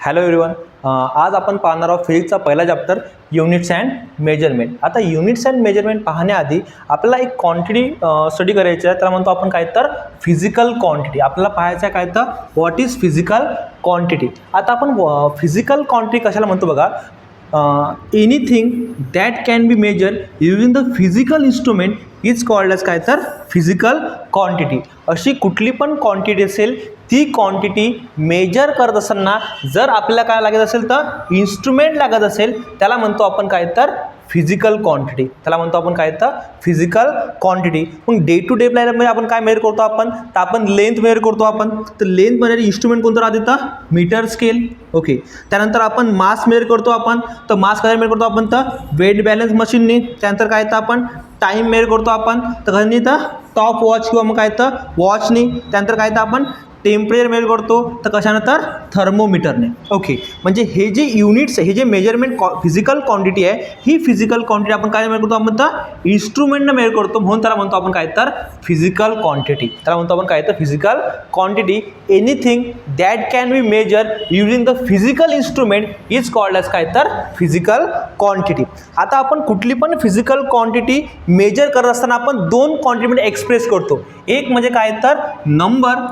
Hello everyone, आज आपण पाहणार आहोत फिजिक्सचा पहिला चॅप्टर युनिट्स अँड मेजरमेंट. आता युनिट्स अँड मेजरमेंट पाहण्याआधी आपल्याला एक क्वांटिटी स्टडी करायची आहे, त्याला म्हणतो आपण काय तर फिजिकल क्वांटिटी. आपल्याला पाहायचं आहे काय तर व्हॉट इज फिजिकल क्वांटिटी. आता आपण फिजिकल क्वांटिटी कशाला म्हणतो बघा. Anything that can be measure using the physical instrument is called as काय तर फिजिकल क्वांटिटी. अशी कुठली पण क्वांटिटी असेल ती क्वांटिटी मेजर करत असताना जर आपल्याला काय लागत असेल तर इन्स्ट्रुमेंट लागत असेल त्याला म्हणतो आपण काय तर फिजिकल क्वांटिटी. त्याला म्हणतो आपण काय तर फिजिकल क्वांटिटी. मग डे टू डे लाईफमध्ये आपण काय मेजर करतो आपण तर आपण लेंथ मेजर करतो आपण. तर लेंथमध्ये इन्स्ट्रुमेंट कोणतं राहते तर मीटर स्केल. ओके. त्यानंतर आपण मास मेजर करतो आपण. तर मास कशा मेजर करतो आपण तर वेट बॅलन्स मशीनने. त्यानंतर काय तर आपण टाईम मेजर करतो आपण तर कशाने तर टॉप वॉच किंवा मग काय तर वॉचने. त्यानंतर काय तर आपण टेम्परेचर मेजर करतो तर कशानं तर थर्मोमीटरने. ओके. म्हणजे हे जे युनिट्स आहे, हे जे मेजरमेंट फिजिकल क्वांटिटी आहे, ही फिजिकल क्वांटिटी आपण काय मेजर करतो आपण तर इन्स्ट्रुमेंटनं मेजर करतो. म्हणून त्याला म्हणतो आपण काय तर फिजिकल क्वांटिटी. त्याला म्हणतो आपण काय तर physical quantity. Anything that can be measure using the physical instrument is called as काय तर फिजिकल क्वांटिटी. आता आपण कुठली पण फिजिकल क्वांटिटी मेजर करत असताना आपण दोन क्वांटिटीमध्ये एक्सप्रेस करतो. एक म्हणजे काय तर नंबर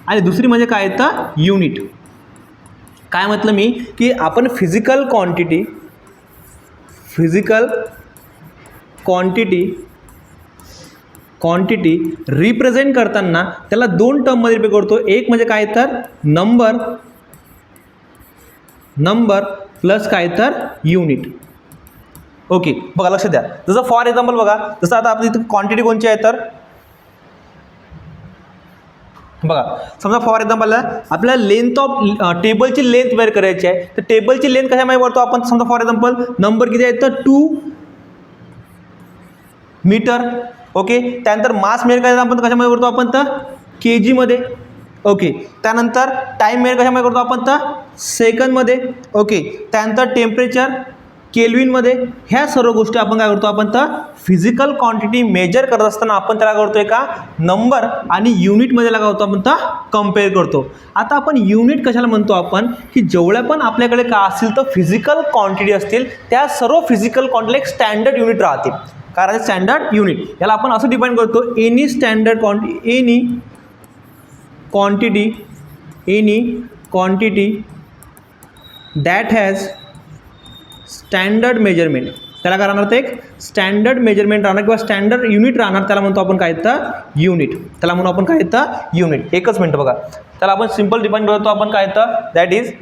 आणि दुसरी म्हणजे काय तर युनिट. काय म्हटलं मी की आपण फिजिकल क्वांटिटी रिप्रेझेंट करताना त्याला दोन टर्ममध्ये रिप्रेझेंट करतो. एक म्हणजे काय तर नंबर प्लस काय तर युनिट. ओके. बघा लक्ष द्या. जसं फॉर एक्झाम्पल बघा, जसं आता आपली इथे क्वांटिटी कोणची आहे तर बघा, समजा फॉर एक्झाम्पल आपल्याला लेंथ ऑफ टेबलची लेंथ मेजर करायची आहे. तर टेबलची लेंथ कशामध्ये करतो आपण. समजा फॉर एक्झाम्पल नंबर किती आहे तर 2 मीटर. ओके. त्यानंतर मास मेजर करायचं आपण कशामध्ये करतो आपण तर kg मध्ये. ओके. त्यानंतर टाईम मेजर कशामध्ये करतो आपण तर सेकंदमध्ये. ओके. त्यानंतर टेम्परेचर केल्विनमध्ये. ह्या सर्व गोष्टी आपण काय करतो आपण तर फिजिकल क्वांटिटी मेजर करत असताना आपण त्याला करतोय का नंबर आणि युनिटमध्ये लावतो आपण तर कम्पेअर करतो. आता आपण युनिट कशाला म्हणतो आपण की जेवढ्या पण आपल्याकडे का असतील तर फिजिकल क्वांटिटी असतील त्या सर्व फिजिकल क्वांटिटीला एक स्टँडर्ड युनिट राहते. कारण स्टँडर्ड युनिट याला आपण असं डिफाईन करतो any quantity that has standard measurement. त्याला काय राहणार ते एक स्टँडर्ड मेजरमेंट राहणार किंवा स्टँडर्ड युनिट राहणार. त्याला म्हणतो आपण काय तर युनिट. त्याला म्हणू आपण काय तर युनिट. एकच मिनटं बघा. त्याला आपण सिंपल डिफाईन करतो आपण काय तर that is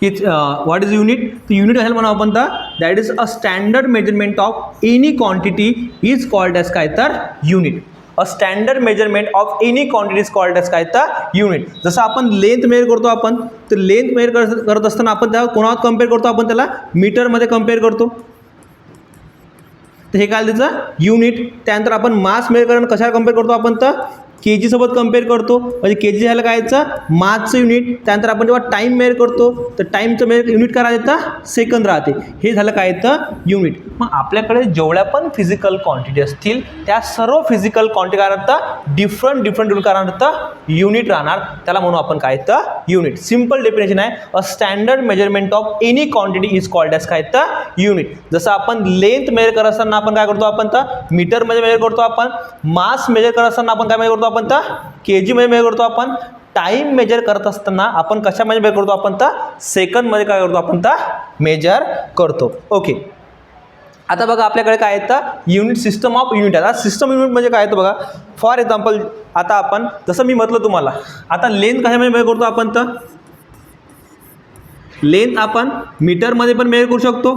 what is unit. तर युनिट कशाला म्हणू आपण तर that is a standard measurement of any quantity is called as काय तर unit. A standard measurement of any quantity is called as काय तर युनिट. जसं आपण लेंथ मेजर करतो आपण तर लेंथ मेजर करत असताना आपण त्याला कोणावर कम्पेअर करतो आपण त्याला मीटरमध्ये कम्पेअर करतो. तर हे काय त्याचं युनिट. त्यानंतर आपण मास मेजर करणं कशाला कम्पेअर करतो आपण तर kg सोबत कम्पेअर करतो. म्हणजे kg झालं काय याचं मासचं युनिट. त्यानंतर आपण जेव्हा टाईम मेजर करतो तर टाईमचं मेजर युनिट काय राहते सेकंद राहते. हे झालं काय तर युनिट. मग आपल्याकडे जेवढ्या पण फिजिकल क्वांटिटी असतील त्या सर्व फिजिकल क्वांटिटी काय राहतं डिफरंट काय राहतं युनिट राहणार. त्याला म्हणू आपण काय तर युनिट. सिम्पल डेफिनेशन आहे. A standard measurement of any quantity is called as काय तर युनिट. जसं आपण लेंथ मेजर करत असताना आपण काय करतो आपण तर मीटरमध्ये मेजर करतो आपण. मास मेजर करत असताना आपण काय मेजर करतो आपण तर kg मध्ये मेजर करतो आपण. टाईम मेजर करत असताना आपण कशामध्ये मेजर करतो आपण तर सेकंदमध्ये काय करतो आपण तर मेजर करतो. ओके. आता बघा आपल्याकडे काय येतं युनिट सिस्टम ऑफ युनिट. आता सिस्टम युनिट म्हणजे काय येतं बघा. फॉर एक्झाम्पल आता आपण जसं मी म्हटलं तुम्हाला आता लेंथ कशामध्ये मेजर करतो आपण तर लेंथ आपण मीटरमध्ये पण मेजर करू शकतो.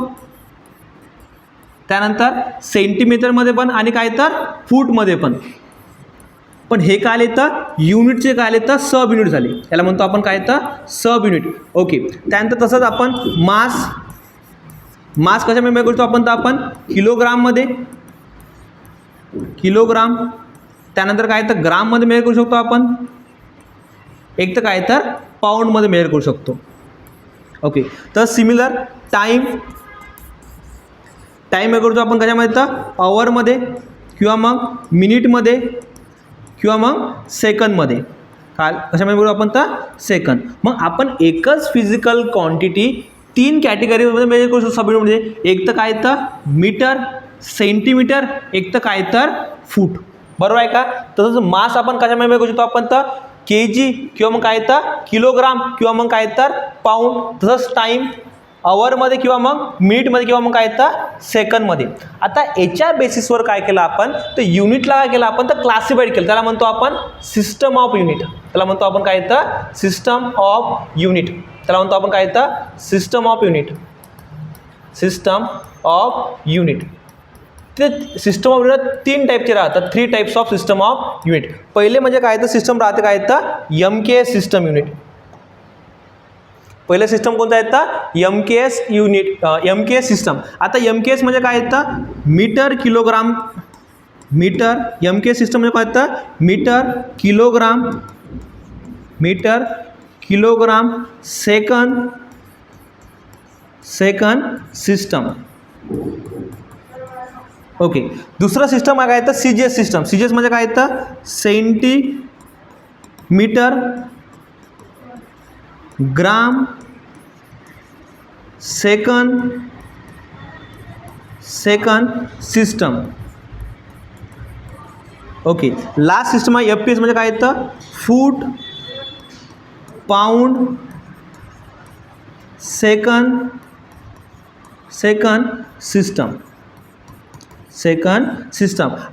त्यानंतर सेंटीमीटरमध्ये पण आणि काय तर फूटमध्ये पण. पण हे काय येतं युनिटचे काय येतं सब युनिट झाले. याला म्हणतो आपण काय येतं सब युनिट. ओके. त्यानंतर तसंच आपण मास कशामध्ये मेजर करतो आपण तर आपण किलोग्राममध्ये किलोग्राम. त्यानंतर काय तर ग्राममध्ये मेजर करू शकतो आपण. एक तर काय तर पाऊंडमध्ये मेजर करू शकतो. ओके. तर सिमिलर टाईम टाईम मेजर करतो आपण कशामध्ये तर अवरमध्ये किंवा मग मिनिटमध्ये किंवा मग सेकंदमध्ये. कशामध्ये बघू आपण तर सेकंद. मग आपण एकच फिजिकल क्वांटिटी 3 कॅटेगरीमध्ये मेजर करू शकतो सब युनिटमध्ये. एक तर काय तर मीटर, सेंटीमीटर, एक तर काय तर फूट. बरोबर आहे का. तसंच मास आपण कशामध्ये मेजर करू शकतो आपण तर केजी किंवा मग काय तर किलोग्राम किंवा मग काय तर पाऊंड. तसंच टाईम अवरमध्ये किंवा मग मिनिटमध्ये किंवा मग काय तर सेकंदमध्ये. आता याच्या बेसिसवर काय केलं आपण तर युनिटला काय केलं आपण तर क्लासिफाईड केलं. त्याला म्हणतो आपण सिस्टम ऑफ युनिट. त्याला म्हणतो आपण काय तर सिस्टम ऑफ युनिट. त्याला म्हणतो आपण काय तर system of unit. System of unit. ते सिस्टम ऑफ युनिट 3 टाईपचे राहतात. 3 types of system of unit. पहिले म्हणजे काय तर सिस्टम राहते काय तर MKS सिस्टम युनिट. पहिलं सिस्टम कोणतं आहे तर MKS युनिट, MKS सिस्टम. आता MKS म्हणजे काय तर metre kilogram metre. MKS system म्हणजे काय तर metre kilogram second system. Okay. दुसरं सिस्टम काय तर CGS सिस्टम. CGS म्हणजे काय तर centimetre gram second system. Okay. Last system आहे FPS म्हणजे काय तर फूट पाऊंड सेकंद सिस्टम.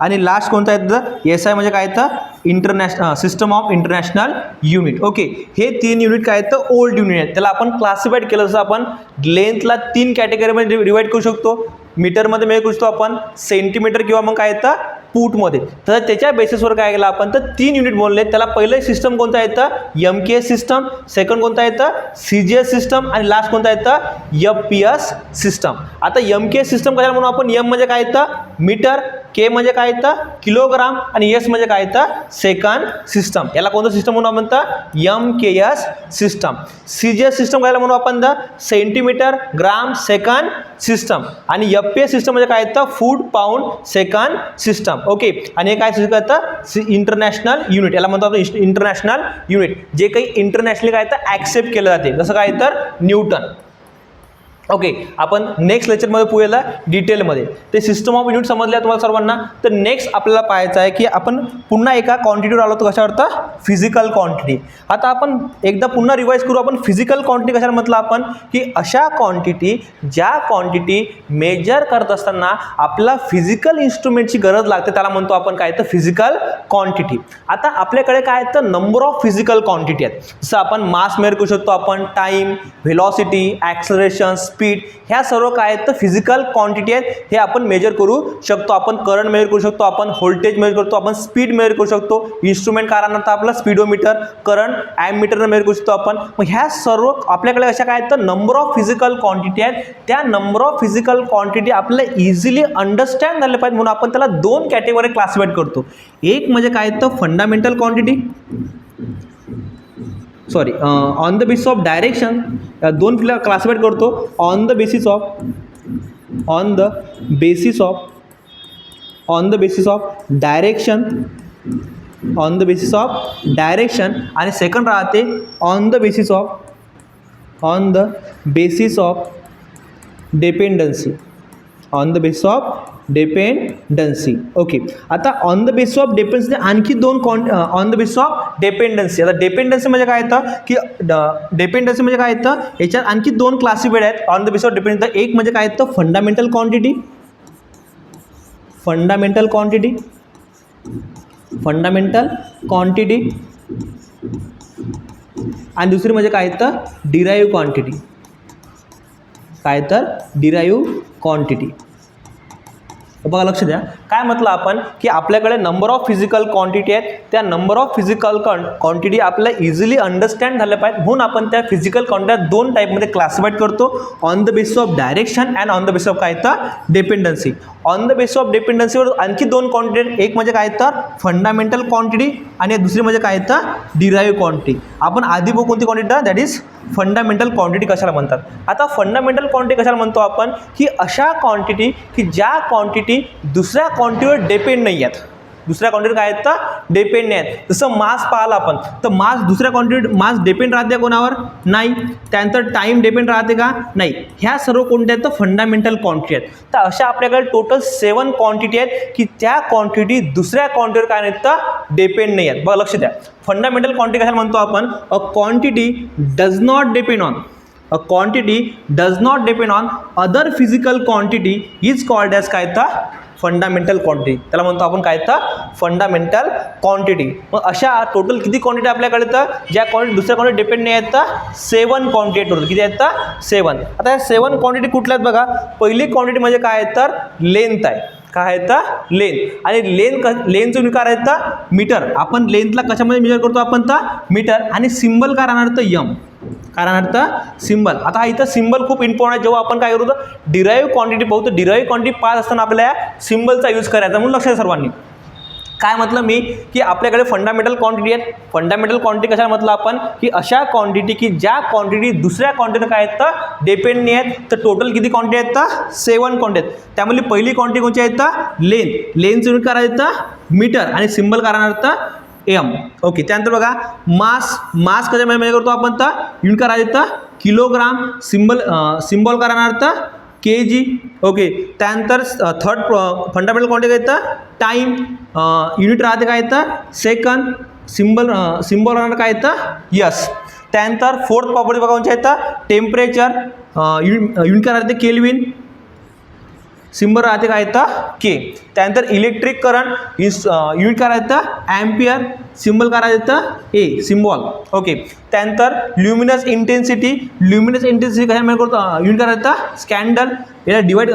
आणि लास्ट कोणता आहे तर SI म्हणजे काय तर international system of international unit. Okay. हे 3 युनिट काय तर ओल्ड युनिट आहेत. त्याला आपण क्लासिफाईड केलं जसं आपण लेंथला 3 कॅटेगरीमध्ये डिवाइड करू शकतो. मीटरमध्ये मेजर करू शकतो आपण, सेंटीमीटर किंवा मग काय तर फूटमध्ये. तर त्याच्या बेसिसवर काय केलं आपण तर 3 युनिट बोलले. त्याला पहिलं सिस्टम कोणतं आहे तर MKS सिस्टम, सेकंड कोणतं आहे तर CGS सिस्टम आणि लास्ट कोणतं आहे तर FPS सिस्टम. आता MKS सिस्टम कशाला म्हणून आपण M म्हणजे काय तर मीटर, K म्हणजे काय तर किलोग्राम आणि S म्हणजे काय तर सेकंड सिस्टम. याला कोणतं सिस्टम म्हणून आपण तर MKS सिस्टम. CGS सिस्टम कशाला म्हणून आपण तर सेंटीमीटर ग्राम सेकंड सिस्टम आणि FPS सिस्टम म्हणजे काय तर फूट पाऊंड सेकंड सिस्टम. ओके. आणि हे काय करतं इंटरनॅशनल युनिट. याला म्हणतो आपण इंटरनॅशनल युनिट, जे काही इंटरनॅशनली काय तर ॲक्सेप्ट केलं जाते, जसं काय तर न्यूटन. ओके. आपण नेक्स्ट लेक्चरमध्ये पुढेला डिटेलमध्ये ते सिस्टम ऑफ युनिट समजल्या तुम्हाला सर्वांना. तर नेक्स्ट आपल्याला पाहायचं आहे की आपण पुन्हा एका क्वांटिटीवर आलो, तो कशावर तर फिजिकल क्वांटिटी. आता आपण एकदा पुन्हा रिवाइज करू. आपण फिजिकल क्वांटिटी कशाला म्हटलं आपण की अशा क्वांटिटी ज्या क्वांटिटी मेजर करत असताना आपला फिजिकल इन्स्ट्रुमेंटची गरज लागते, त्याला म्हणतो आपण काय तर फिजिकल क्वांटिटी. आता आपल्याकडे काय तर नंबर ऑफ फिजिकल क्वांटिटी आहेत. जसं आपण मास मेजर करू शकतो, आपण टाईम, व्हेलॉसिटी, ॲक्सलरेशन, स्पीड, ह्या सर्व काय तर फिजिकल क्वांटिटी आहेत. हे आपण मेजर करू शकतो. आपण करंट मेजर करू शकतो, आपण व्होल्टेज मेजर करतो, आपण स्पीड मेजर करू शकतो. इन्स्ट्रुमेंट कारण तर आपलं स्पीडोमीटर, करंट ॲमीटरनं मेजर करू शकतो आपण. मग ह्या सर्व आपल्याकडे अशा काय तर नंबर ऑफ फिजिकल क्वांटिटी आहेत. त्या नंबर ऑफ फिजिकल क्वांटिटी आपल्याला इझिली अंडरस्टँड झाले पाहिजे म्हणून आपण त्याला 2 कॅटेगरी क्लासिफाईड करतो. एक म्हणजे काय तर fundamental quantity, sorry on the basis of direction. 2 classified करतो. On the basis of direction आणि सेकंड राहते on the basis of dependency. Okay. आता on the basis of dependency आणखी 2 on the basis of dependency. आता dependency म्हणजे काय येतं की डिपेंडन्सी म्हणजे काय येतं, याच्यात आणखी 2 क्लासिफाईड आहेत on the basis of dependency. एक म्हणजे काय येतं फंडामेंटल क्वांटिटी आणि दुसरी म्हणजे काय येतं डिराईव्ह क्वांटिटी. बघा लक्ष द्या, काय म्हटलं आपण की आपल्याकडे नंबर ऑफ फिजिकल क्वांटिटी आहेत. त्या नंबर ऑफ फिजिकल क्वांटिटी आपल्याला इझिली अंडरस्टँड झाल्या पाहिजे म्हणून आपण त्या फिजिकल क्वांटिटी 2 टाईपमध्ये क्लासिफाईड करतो. On the basis of direction and on the basis of काय तर dependency. On the basis of डिपेंडन्सीवर आणखी 2 क्वांटिटी, एक म्हणजे काय तर फंडामेंटल क्वांटिटी आणि दुसरी म्हणजे काय तर डिराईव्ह क्वांटिटी. आपण आधी बघू कोणती quantity, that is fundamental quantity कशाला म्हणतात. आता फंडामेंटल क्वांटिटी कशाला म्हणतो आपण, की अशा क्वांटिटी की ज्या क्वांटिटी दुसऱ्या क्वांटिटीवर डिपेंड नाही आहेत. दुसऱ्या क्वांटिटी काय आहेत तर डिपेंड नाही आहेत. जसं मास पाहिला आपण तर मास दुसऱ्या क्वांटिटी मास डिपेंड राहते कोणावर, नाही. त्यानंतर टाईम डिपेंड राहते का, नाही. ह्या सर्व कोणत्या आहेत तर फंडामेंटल क्वांटिटी आहेत. तर अशा आपल्याकडे टोटल 7 क्वांटिटी आहेत की त्या क्वांटिटी दुसऱ्या क्वांटिटीवर काय नाहीत तर डिपेंड नाही आहेत. बघा लक्ष द्या, फंडामेंटल क्वांटिटी कशाला म्हणतो आपण, a quantity does not depend on A quantity does not depend on other physical quantity is called as काय तर फंडामेंटल क्वांटिटी. त्याला म्हणतो आपण काय तर फंडामेंटल क्वांटिटी. मग अशा टोटल किती क्वांटिटी आपल्याकडे तर ज्या क्वांटिटी दुसऱ्या क्वांटिटी डिपेंड नाही आहेत तर 7 क्वांटिटी टोटल. किती आहेत तर 7. आता या 7 क्वांटिटी कुठल्या आहेत बघा. पहिली क्वांटिटी म्हणजे काय आहे तर लेंथ आहे. काय आहे तर लेंथ. आणि लेंथचं युनिट काय आहे तर मीटर. आपण लेंथला कशामध्ये मेजर करतो आपण तर मीटर. आणि सिम्बल काय राहणार तर यम. काय राहणार तर सिम्बल. आता इथं सिम्बल खूप इम्पॉर्टंट आहे. जेव्हा आपण काय करू तर डिराईव्ह क्वांटिटी पाहू तर डिराईव्ह क्वांटिटी पास असताना आपल्या सिम्बलचा यूज करायचा. म्हणून लक्षात सर्वांनी काय म्हटलं मी की आपल्याकडे फंडामेंटल क्वांटिटी आहेत. फंडामेंटल क्वांटिटी कशाला म्हटलं आपण की अशा क्वांटिटी की ज्या क्वांटिटी दुसऱ्या क्वांटिटी काय आहेत तर डिपेंड नाही आहेत. तर टोटल किती क्वांटिटी आहेत तर 7 क्वांटिटी आहेत. त्यामुळे पहिली क्वांटिटी कोणती आहेत तर लेंथ. लेंथचं युनिट करायचं तर मीटर आणि सिम्बल करणार तर एम. ओके. त्यानंतर बघा मास. मास कशामध्ये मेजर करतो आपण तर युनिट करायचं तर किलोग्राम. सिम्बॉल करणार तर के जी. ओके. त्यानंतर थर्ड फंडामेंटल क्वांटिटी काय तर टाईम. युनिट राहते काय तर सेकंद. सिम्बॉल राहणार काय तर यस. त्यानंतर फोर्थ प्रॉपर्टी बघा कोणती आहे तर टेम्परेचर. युनिट काय राहते केल्विन. सिम्बल राहते काय तर के. त्यानंतर इलेक्ट्रिक करंट युनिट काय राहतं ॲम्पियर. सिम्बल काय राहतं ए सिम्बॉल. ओके. त्यानंतर ल्युमिनस इंटेन्सिटी. ल्युमिनस इंटेन्सिटी कशामध्ये करतो युनिट काय राहतं स्कॅन्डल. याला डिवाइड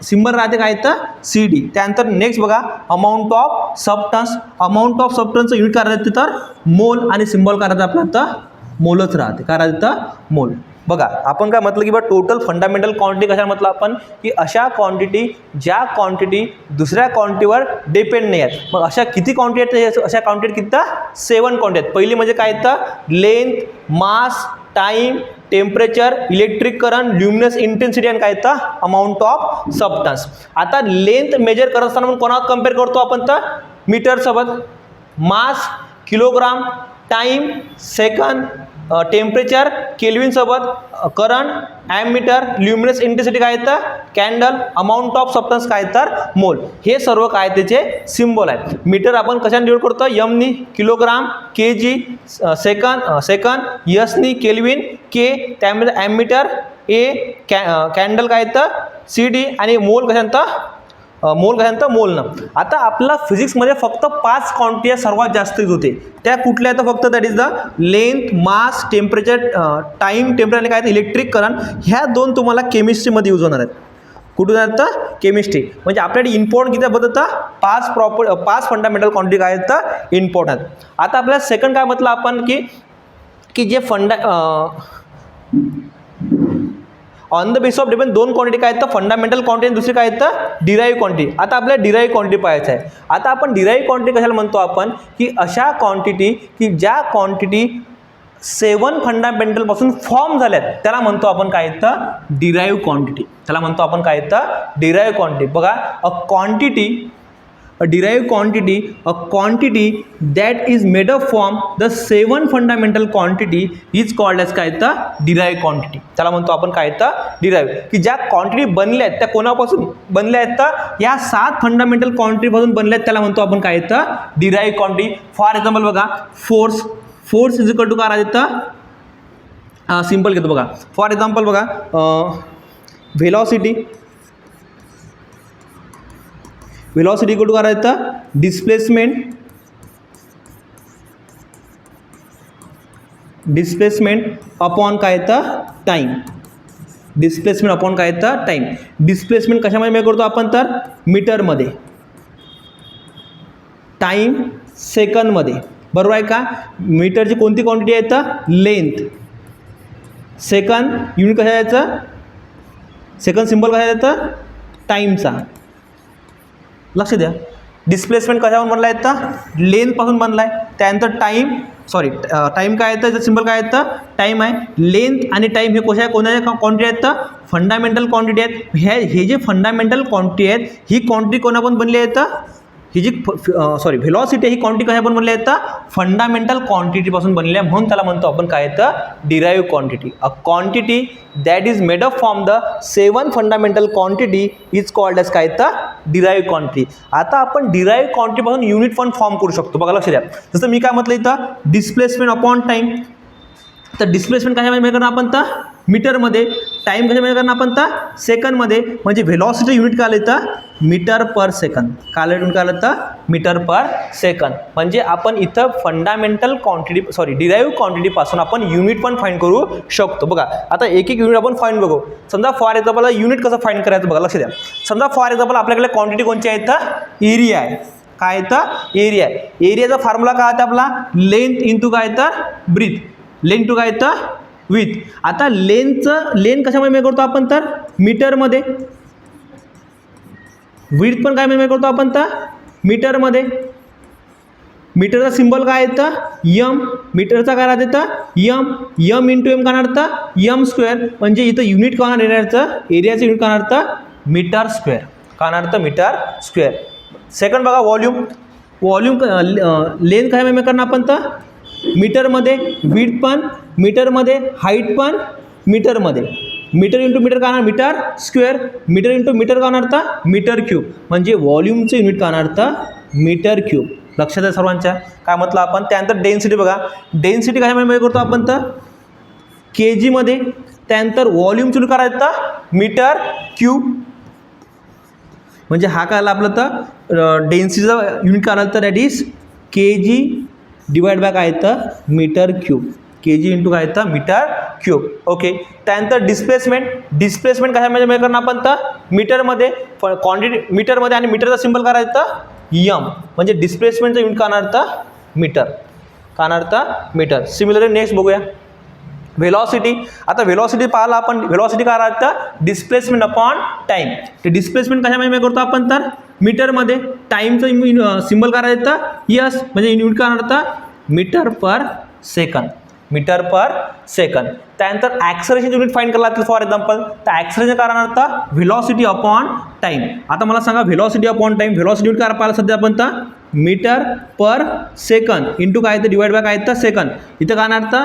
सिम्बल राहते काय तर सी डी. त्यानंतर नेक्स्ट बघा amount of substance. Amount of सबस्टन्सचं युनिट काय राहते तर मोल. आणि सिम्बॉल काय राहतं आपलं तर मोलच राहते. काय राहतं मोल. बघा आपण काय म्हटलं की बा टोटल फंडामेंटल क्वांटिटी कशा म्हटलं आपण की अशा क्वांटिटी ज्या क्वांटिटी दुसऱ्या क्वांटिटीवर डिपेंड नाही आहेत. मग अशा किती क्वांटिटी आहेत. अशा क्वांटिटी किती तर 7 क्वांटिटी आहेत. पहिली म्हणजे काय तर length, mass, time, temperature, electric current, luminous intensity आणि काय तर अमाऊंट ऑफ सबस्टन्स. आता लेंथ मेजर करत असताना मग कोणाला कम्पेअर करतो आपण तर मीटरसोबत. मास किलोग्राम, टाईम सेकंद, टेम्परेचर केल्विनसोबत, करंट ॲमीटर, ल्युमिनस इंटेन्सिटी काय तर कॅन्डल, अमाऊंट ऑफ सबस्टन्स काय तर मोल. हे सर्व काय त्याचे सिम्बॉल आहेत. मीटर आपण कशाने डिवाइड करतो यमनी. किलोग्राम के जी. सेकंद यसनी केल्विन के. त्यामध्ये ॲमीटर ए. कॅन्डल काय तर सी डी. आणि मोल कशांत मोलनं. आता आपला फिजिक्समध्ये फक्त 5 क्वांटिटी सर्वात जास्त यूज होते. त्या कुठल्या तर फक्त that is the length, mass, temperature, time, temperature आणि काय तर इलेक्ट्रिक करंट. ह्या 2 तुम्हाला केमिस्ट्रीमध्ये यूज होणार आहेत. कुठून आहेत तर केमिस्ट्री. म्हणजे आपल्याकडे इम्पॉर्टंट किती बघता 5 फंडामेंटल क्वांटिटी काय आहेत तर इम्पॉर्टंट. आता आपल्याला सेकंड काय म्हटलं आपण की जे on the base of depend 2 quantity काय आहेत तर फंडामेंटल क्वांटिटी आणि दुसरी काय आहेत तर डिराईव्ह क्वांटिटी. आता आपल्याला डिराईव्ह क्वांटिटी पाहायचं आहे. आता आपण डिराईव्ह क्वांटिटी कशाला म्हणतो आपण की अशा क्वांटिटी की ज्या क्वांटिटी 7 फंडामेंटलपासून फॉर्म झाल्यात त्याला म्हणतो आपण काय तर डिराईव्ह क्वांटिटी. त्याला म्हणतो आपण काय तर डिराईव्ह क्वांटिटी. बघा a derived quantity, a quantity that is made up from the 7 fundamental quantity is called as काय तर derived quantity. त्याला म्हणतो आपण काय तर derived. की ज्या क्वांटिटी बनल्या आहेत त्या कोणापासून बनल्या आहेत तर या 7 फंडामेंटल क्वांटिटीपासून बनल्या आहेत त्याला म्हणतो आपण काय तर derived quantity. फॉर एक्झाम्पल बघा फोर्स इज इक्वल टू काय राहतं सिम्पल घेतो बघा. फॉर एक्झाम्पल बघा व्हेलॉसिटी इक्वल टू काय राहतं डिस्प्लेसमेंट अपॉन काय तर टाईम. डिस्प्लेसमेंट अपॉन काय तर टाईम. डिस्प्लेसमेंट कशामध्ये मेजर करतो आपण तर मीटरमध्ये. टाईम सेकंदमध्ये. बरोबर आहे का. मीटरची कोणती क्वांटिटी आहे तर लेंथ. सेकंद युनिट कशा यायचं सेकंद सिम्बॉल कशा येतं टाईमचा. लक्ष द्या. डिस्प्लेसमेंट कशावरून बनला आहे तर लेंथपासून बनला आहे. त्यानंतर टाईम काय येतं, सिम्बल काय येतं, टाईम आहे. लेंथ आणि टाईम हे कोणाच्या क्वांटिटी आहेत, तर फंडामेंटल क्वांटिटी आहेत. हे जे फंडामेंटल क्वांटिटी आहेत, ही क्वांटिटी कोणापासून बनली आहेत, ही जी व्हेलॉसिटी ही क्वांटिटी कशापासून बनली आहेत, फंडामेंटल क्वांटिटीपासून बनलेली आहे. म्हणून त्याला म्हणतो आपण काय येतं, derive quantity. A quantity that is made up from the 7 fundamental quantity is called as काय येतं, डिराईव्ह क्वांटिटी. आता आपण डिराईव्ह क्वांटिटीपासून युनिट पण फॉर्म करू शकतो. बघा लक्ष द्या, जसं मी काय म्हटलं इथं, डिस्प्लेसमेंट अपॉन टाईम. तर डिस्प्लेसमेंट कशामध्ये मेजर करणार आपण, तर मीटरमध्ये. टाईम कशा मेजर करणार आपण, तर सेकंडमध्ये. म्हणजे व्हेलॉसिटी युनिट काय आलं तर मीटर पर सेकंद. काय युनिट काय आलं तर मीटर पर सेकंद. म्हणजे आपण इथं फंडामेंटल क्वांटिटी डिराईव्ह क्वांटिटीपासून आपण युनिट पण फाइंड करू शकतो. बघा आता एक एक युनिट आपण फाइंड बघू. समजा फॉर एक्झाम्पल युनिट कसं फाइंड करायचं बघा, लक्ष द्या. समजा फॉर एक्झाम्पल आपल्याकडे क्वांटिटी कोणती आहे, तर एरिया आहे. काय तर एरिया आहे. एरियाचा फॉर्म्युला काय आहे आपला, लेंथ इंटू काय तर ब्रीथ. लेंथ टू काय तर विथ. आता लेंथ कशामध्ये मेजर करतो आपण, तर मीटरमध्ये. विड्थ पण काय मेजर करतो आपण, तर मीटरमध्ये. मीटरचा सिम्बॉल काय येतं, यम. मीटरचा काय राहते तर यम इंटू एम काय अर्थ, यम स्क्वेअर. म्हणजे इथं युनिट काय एरियाचं, एरियाचं युनिट काय अर्थ, मीटर स्क्वेअर. काय अर्थ, मीटर स्क्वेअर. सेकंड बघा व्हॉल्यूम. लेंथ काय मेजर करणार आपण, तर मीटरमध्ये. विड्थ पण मीटरमध्ये, हाईट पण मीटरमध्ये. मीटर इंटू मीटर काय metre square. Metre into metre काय अर्थ, मीटर क्यूब. म्हणजे व्हॉल्यूमचं युनिट काय अर्थ, मीटर क्यूब. लक्षात आहे सर्वांच्या. काय म्हटलं आपण. त्यानंतर डेन्सिटी बघा. डेन्सिटी कशामध्ये मेजर करतो आपण, तर के जीमध्ये. त्यानंतर व्हॉल्यूमचं युनिट काय राहतं, मीटर क्यूब. म्हणजे हा काय आला आपलं, तर डेन्सिटीचा युनिट काय आला, तर that is K G divide by काय येतं, metre cube. K G into काय येतं, मीटर क्यूब. ओके. त्यानंतर डिस्प्लेसमेंट कशामध्ये मेजर करणार आपण, तर मीटरमध्ये. क्वांटिटी मीटरमध्ये आणि मीटरचा सिम्बल काय राहतं, यम. म्हणजे डिस्प्लेसमेंटचं युनिट काय अर्थ, मीटर. काय अर्थ, मीटर. सिमिलरली नेक्स्ट बघूया व्हेलॉसिटी. आता व्हेलॉसिटी पाहिला आपण. व्हेलॉसिटी काय राहतं, डिस्प्लेसमेंट अपॉन टाईम. ते डिस्प्लेसमेंट कशामध्ये मेजर करतो आपण, तर मीटरमध्ये. टाईमचं सिम्बल काय राहतं, यस. म्हणजे युनिट काय अर्थ, metre per second. Metre per second. त्यानंतर ॲक्सलरेशन युनिट फाइंड करायला लागतील. फॉर एक्झाम्पल तर ॲक्सलरेशन कारण अर्थ, व्हेलॉसिटी अपॉन टाईम. आता मला सांगा velocity upon time. Velocity unit काय पाहिला सध्या आपण, तर मीटर पर सेकंद इंटू काय येतं, डिवाइड बाय काय येतं, सेकंद. इथं काय अर्थ,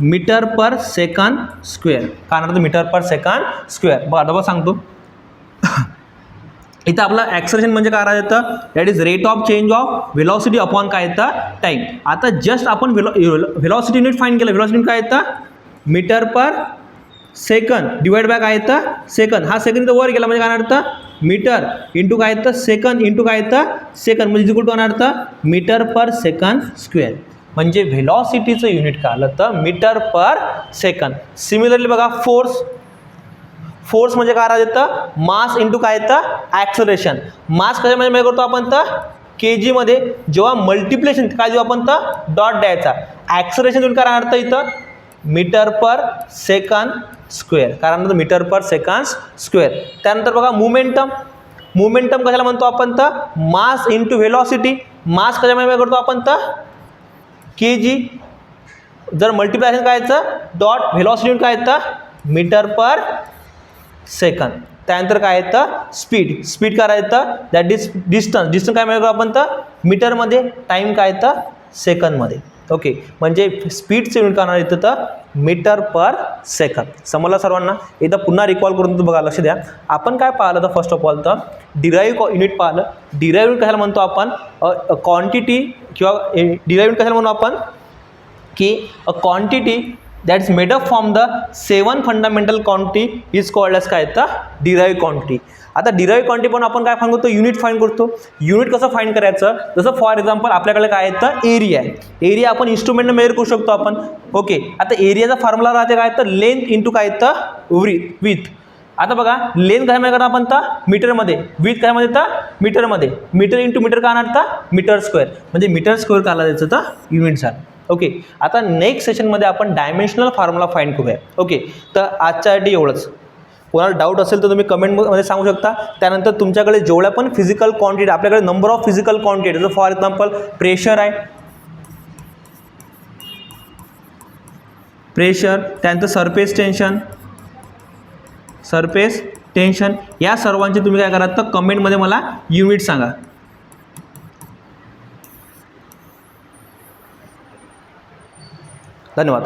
मीटर पर सेकंड स्क्वेअर. काय अर्थ, मीटर पर सेकंड स्क्वेअर. बघा डबल सांगतो. इथं आपलं ॲक्सलरेशन म्हणजे काय राहतं, that is rate of change of velocity upon काय येतं, टाईम. आता जस्ट आपण व्हेलॉसिटी युनिट फाइंड केलं. व्हेलॉसिटी काय येतं, metre per second divide by काय येतं, सेकंद. हा सेकंड इथं वर गेला म्हणजे काय अर्थ, मीटर इंटू काय येतं, सेकंद इंटू काय येतं, सेकंद. म्हणजे इक्वल टू काय अर्थ, मीटर पर सेकंद स्क्वेअर. म्हणजे व्हेलॉसिटीचं युनिट काय आलं, तर मीटर पर सेकंद. सिमिलरली बघा फोर्स म्हणजे काय राहतं, मास इंटू काय येतं, ॲक्सलरेशन. मास कशामध्ये मेजर करतो आपण, तर के जीमध्ये. जेव्हा मल्टिप्लेशन काय देऊ आपण, तर डॉट द्यायचा. ॲक्सलरेशन युनिट काय अर्थ इथं, मीटर पर सेकंद स्क्वेअर. कारण मीटर पर सेकंद स्क्वेअर. त्यानंतर बघा मोमेंटम कशाला म्हणतो आपण, तर मास इंटू व्हेलॉसिटी. मास कशामध्ये मेजर करतो आपण, तर के जी. जर मल्टिप्लायशन काय येतं, डॉट व्हेलॉसिटी युनिट काय येतं, मीटर पर सेकंद. त्यानंतर काय येतं, स्पीड काय येतं, दॅट इज डिस्टन्स काय मिळतो आपण, तर मीटरमध्ये. टाईम काय येतं, सेकंदमध्ये. ओके. म्हणजे स्पीडचं युनिट काय येतं, तर मीटर पर सेकंद. समजलं सर्वांना. एकदा पुन्हा रिकॉल करून बघा, लक्ष द्या. आपण काय पाहिलं, तर फर्स्ट ऑफ ऑल तर डिराईव्ह युनिट पाहिलं. डिराईव्ह युनिट कशाला म्हणतो आपण, क्वांटिटी किंवा डिराईव्ह युनिट कशाला म्हणू आपण, की a quantity that is made up from the 7 fundamental quantity is called as काय येतं, डिराईव्ह क्वांटिटी. आता डिराईव्ह क्वांटिटी पण आपण काय फाइंड करतो, युनिट फाइंड करतो. युनिट कसं फाइंड करायचं, जसं फॉर एक्झाम्पल आपल्याकडे काय येतं, एरिया आहे. एरिया आपण इन्स्ट्रुमेंटने मेजर करू शकतो आपण. ओके. आता एरियाचा फॉर्म्युला राहते काय, तर लेंथ इंटू काय येतं, विथ. आता बघा लेंथ काय मेजर करतो आपण, तर मीटरमध्ये. विथ काय मध्ये येतं, मीटरमध्ये. मीटर इंटू मीटर काय आणतं, मीटर स्क्वेअर. म्हणजे मीटर स्क्वेअर काय द्यायचं, तर युनिट झालं. ओके. आता नेक्स्ट सेशनमध्ये आपण डायमेन्शनल फॉर्म्युला फाइंड करूया. ओके. तर आजच्यासाठी एवढंच. कोणाला डाऊट असेल तर तुम्ही कमेंटमध्ये सांगू शकता. त्यानंतर तुमच्याकडे जेवढ्या पण फिजिकल क्वांटिटी, आपल्याकडे नंबर ऑफ फिजिकल क्वांटिटी, जसं फॉर एक्झाम्पल प्रेशर आहे, प्रेशर, त्यानंतर सरफेस टेन्शन, या सर्वांचे तुम्ही काय करा तर कमेंटमध्ये मला युनिट सांगा. धन्यवाद.